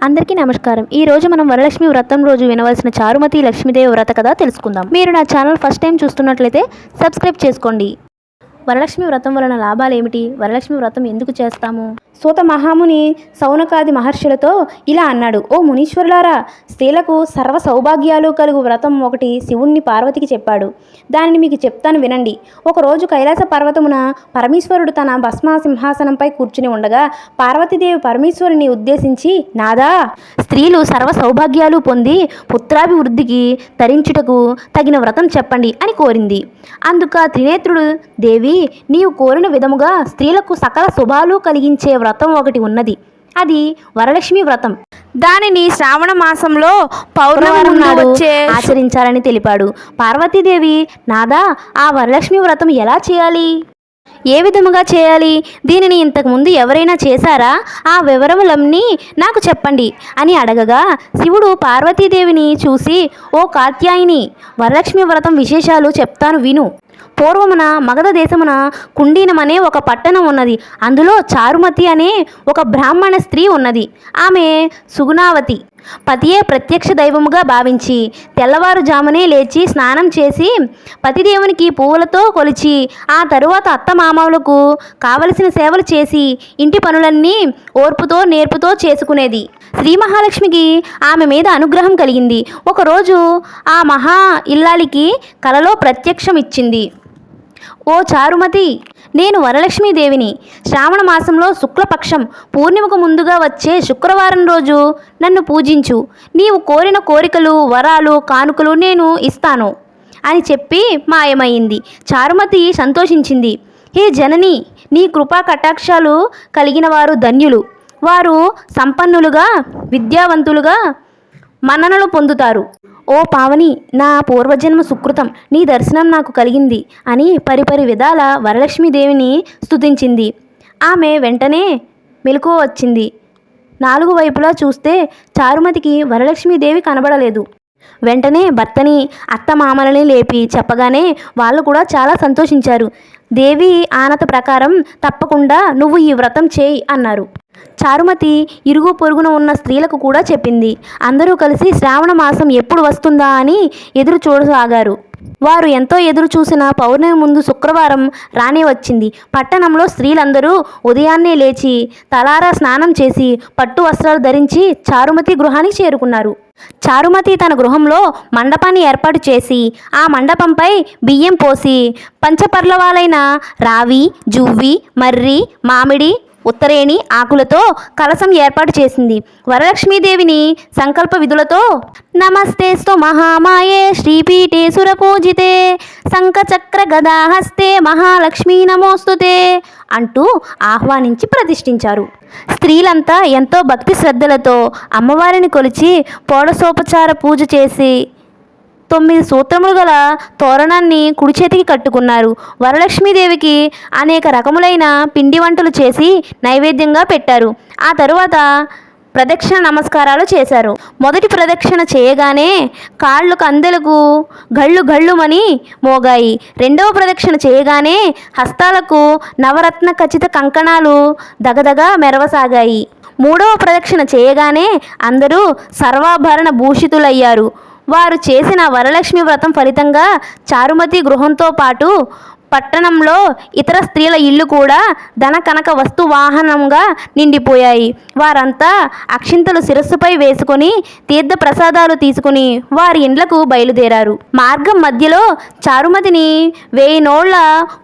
అందరికీ నమస్కారం. ఈ రోజు మనం వరలక్ష్మి వ్రతం రోజు వినవలసిన చారుమతి లక్ష్మీదేవి వ్రత కథ తెలుసుకుందాం. మీరు నా ఛానల్ ఫస్ట్ టైం చూస్తున్నట్లయితే సబ్స్క్రైబ్ చేసుకోండి. వరలక్ష్మి వ్రతం వలన లాభాలు ఏమిటి? వరలక్ష్మి వ్రతం ఎందుకు చేస్తాము? సూత మహాముని సౌనకాది మహర్షులతో ఇలా అన్నాడు. ఓ మునీశ్వరులారా, స్త్రీలకు సర్వ సౌభాగ్యాలు కలుగు వ్రతం ఒకటి శివుణ్ణి పార్వతికి చెప్పాడు. దానిని మీకు చెప్తాను వినండి. ఒకరోజు కైలాస పర్వతమున పరమేశ్వరుడు తన భస్మ సింహాసనంపై కూర్చుని ఉండగా పార్వతీదేవి పరమేశ్వరుని ఉద్దేశించి, నాదా, స్త్రీలు సర్వ సౌభాగ్యాలు పొంది పుత్రాభివృద్ధికి తరించుటకు తగిన వ్రతం చెప్పండి అని కోరింది. అందుక త్రినేత్రుడు, దేవి, నీవు కోరిన విధముగా స్త్రీలకు సకల శుభాలు కలిగించే వ్రతం ఒకటి ఉన్నది. అది వరలక్ష్మి వ్రతం. దానిని శ్రావణ మాసంలో పౌర్ణమి నాడు ఆచరించాలని తెలిపాడు. పార్వతీదేవి, నాదా, ఆ వరలక్ష్మి వ్రతం ఎలా చేయాలి? ఏ విధముగా చేయాలి? దీనిని ఇంతకుముందు ఎవరైనా చేశారా? ఆ వివరములన్నీ నాకు చెప్పండి అని అడగగా, శివుడు పార్వతీదేవిని చూసి, ఓ కాత్యాయిని, వరలక్ష్మి వ్రతం విశేషాలు చెప్తాను విను. పూర్వమున మగధ దేశమున కుండీనమనే ఒక పట్టణం ఉన్నది. అందులో చారుమతి అనే ఒక బ్రాహ్మణ స్త్రీ ఉన్నది. ఆమె సుగుణావతి. పతియే ప్రత్యక్ష దైవముగా భావించి తెల్లవారుజామునే లేచి స్నానం చేసి పతిదేవునికి పువ్వులతో కొలిచి ఆ తరువాత అత్తమామలకు కావలసిన సేవలు చేసి ఇంటి పనులన్నీ ఓర్పుతో నేర్పుతో చేసుకునేది. శ్రీ మహాలక్ష్మికి ఆమె మీద అనుగ్రహం కలిగింది. ఒకరోజు ఆ మహా ఇల్లాలికి కలలో ప్రత్యక్షం ఇచ్చింది. ఓ చారుమతి, నేను వరలక్ష్మీదేవిని. శ్రావణ మాసంలో శుక్లపక్షం పూర్ణిమకు ముందుగా వచ్చే శుక్రవారం రోజు నన్ను పూజించు. నీవు కోరిన కోరికలు, వరాలు, కానుకలు నేను ఇస్తాను అని చెప్పి మాయమైంది. చారుమతి సంతోషించింది. హే జనని, నీ కృపా కటాక్షాలు కలిగిన వారు ధన్యులు. వారు సంపన్నులుగా, విద్యావంతులుగా మన్ననలు పొందుతారు. ఓ పావని, నా పూర్వజన్మ సుకృతం, నీ దర్శనం నాకు కలిగింది అని పరిపరి విధాల వరలక్ష్మీదేవిని స్తుతించింది. ఆమె వెంటనే మెలకువ వచ్చింది. నాలుగు వైపులా చూస్తే చారుమతికి వరలక్ష్మీదేవి కనబడలేదు. వెంటనే భర్తని, అత్తమామలని లేపి చెప్పగానే వాళ్ళు కూడా చాలా సంతోషించారు. దేవి ఆనత ప్రకారం తప్పకుండా నువ్వు ఈ వ్రతం చేయి అన్నారు. చారుమతి ఇరుగు పొరుగున ఉన్న స్త్రీలకు కూడా చెప్పింది. అందరూ కలిసి శ్రావణ మాసం ఎప్పుడు వస్తుందా అని ఎదురు చూడసాగారు. వారు ఎంతో ఎదురు చూసిన పౌర్ణమి ముందు శుక్రవారం రానే వచ్చింది. పట్టణంలో స్త్రీలందరూ ఉదయాన్నే లేచి తలారా స్నానం చేసి పట్టు వస్త్రాలు ధరించి చారుమతి గృహానికి చేరుకున్నారు. చారుమతి తన గృహంలో మండపాన్ని ఏర్పాటు చేసి ఆ మండపంపై బియ్యం పోసి పంచపర్లవాలైన రావి, జువ్వి, మర్రి, మామిడి, ఉత్తరేణి ఆకులతో కలశం ఏర్పాటు చేసింది. వరలక్ష్మీదేవిని సంకల్ప విధులతో నమస్తేస్తు మహామాయే శ్రీపీఠే సురపూజితే శంఖచక్ర గదాహస్తే మహాలక్ష్మీ నమోస్తుతే అంటూ ఆహ్వానించి ప్రతిష్ఠించారు. స్త్రీలంతా ఎంతో భక్తి శ్రద్ధలతో అమ్మవారిని కొలిచి షోడశోపచార పూజ చేసి 9 సూత్రములు గల తోరణాన్ని కుడి చేతికి కట్టుకున్నారు. వరలక్ష్మీదేవికి అనేక రకములైన పిండి వంటలు చేసి నైవేద్యంగా పెట్టారు. ఆ తరువాత ప్రదక్షిణ నమస్కారాలు చేశారు. మొదటి ప్రదక్షిణ చేయగానే కాళ్ళు కందెలకు గళ్ళు గళ్ళుమని మోగాయి. రెండవ ప్రదక్షిణ చేయగానే హస్తాలకు నవరత్న ఖచ్చిత కంకణాలు దగదగా మెరవసాగాయి. మూడవ ప్రదక్షిణ చేయగానే అందరూ సర్వాభరణ భూషితులయ్యారు. వారు చేసిన వరలక్ష్మి వ్రతం ఫలితంగా చారుమతి గృహంతో పాటు పట్టణంలో ఇతర స్త్రీల ఇల్లు కూడా ధన కనక వస్తు వాహనంగా నిండిపోయాయి. వారంతా అక్షింతలు శిరస్సుపై వేసుకొని తీర్థ ప్రసాదాలు తీసుకుని వారి ఇండ్లకు బయలుదేరారు. మార్గం మధ్యలో చారుమతిని 1000 నోళ్ల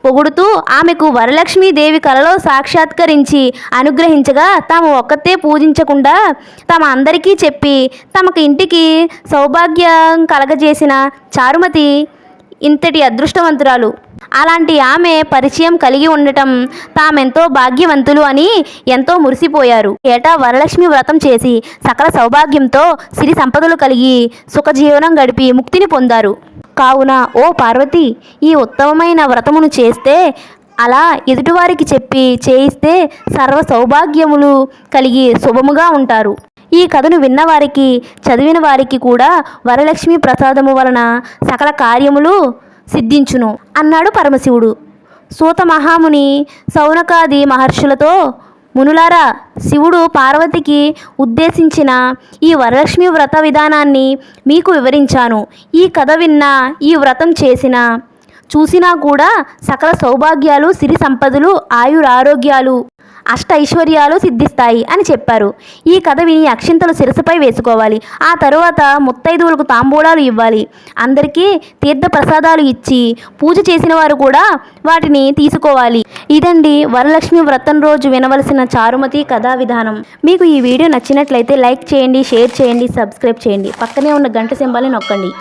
పొగుడుతూ ఆమెకు వరలక్ష్మీదేవి కలలో సాక్షాత్కరించి అనుగ్రహించగా తాము ఒక్కతే పూజించకుండా తమ అందరికీ చెప్పి తమకు ఇంటికి సౌభాగ్యం కలగజేసిన చారుమతి ఇంతటి అదృష్టవంతురాలు. అలాంటి ఆమె పరిచయం కలిగి ఉండటం తామెంతో భాగ్యవంతులు అని ఎంతో మురిసిపోయారు. ఏటా వరలక్ష్మి వ్రతం చేసి సకల సౌభాగ్యంతో సిరి సంపదలు కలిగి సుఖజీవనం గడిపి ముక్తిని పొందారు. కావున ఓ పార్వతి, ఈ ఉత్తమమైన వ్రతమును చేస్తే, అలా ఎదుటివారికి చెప్పి చేయిస్తే సర్వ సౌభాగ్యములు కలిగి శుభముగా ఉంటారు. ఈ కథను విన్నవారికి, చదివిన వారికి కూడా వరలక్ష్మి ప్రసాదము వలన సకల కార్యములు సిద్ధించును అన్నాడు పరమశివుడు. సూత మహాముని సౌనకాది మహర్షులతో మునులారా, శివుడు పార్వతికి ఉద్దేశించిన ఈ వరలక్ష్మి వ్రత విధానాన్ని మీకు వివరించాను. ఈ కథ విన్నా, ఈ వ్రతం చేసినా చూసినా కూడా సకల సౌభాగ్యాలు, సిరి సంపదలు, ఆయురారోగ్యాలు, అష్ట ఐశ్వర్యాలు సిద్ధిస్తాయి అని చెప్పారు. ఈ కథ విని అక్షింతలు శిరస్సుపై వేసుకోవాలి. ఆ తరువాత ముత్తైదువులకు తాంబూలాలు ఇవ్వాలి. అందరికీ తీర్థ ప్రసాదాలు ఇచ్చి పూజ చేసిన వారు కూడా వాటిని తీసుకోవాలి. ఇదండి వరలక్ష్మి వ్రతం రోజు వినవలసిన చారుమతి కథా విధానం. మీకు ఈ వీడియో నచ్చినట్లయితే లైక్ చేయండి, షేర్ చేయండి, సబ్స్క్రైబ్ చేయండి. పక్కనే ఉన్న గంట సింబల్ని నొక్కండి.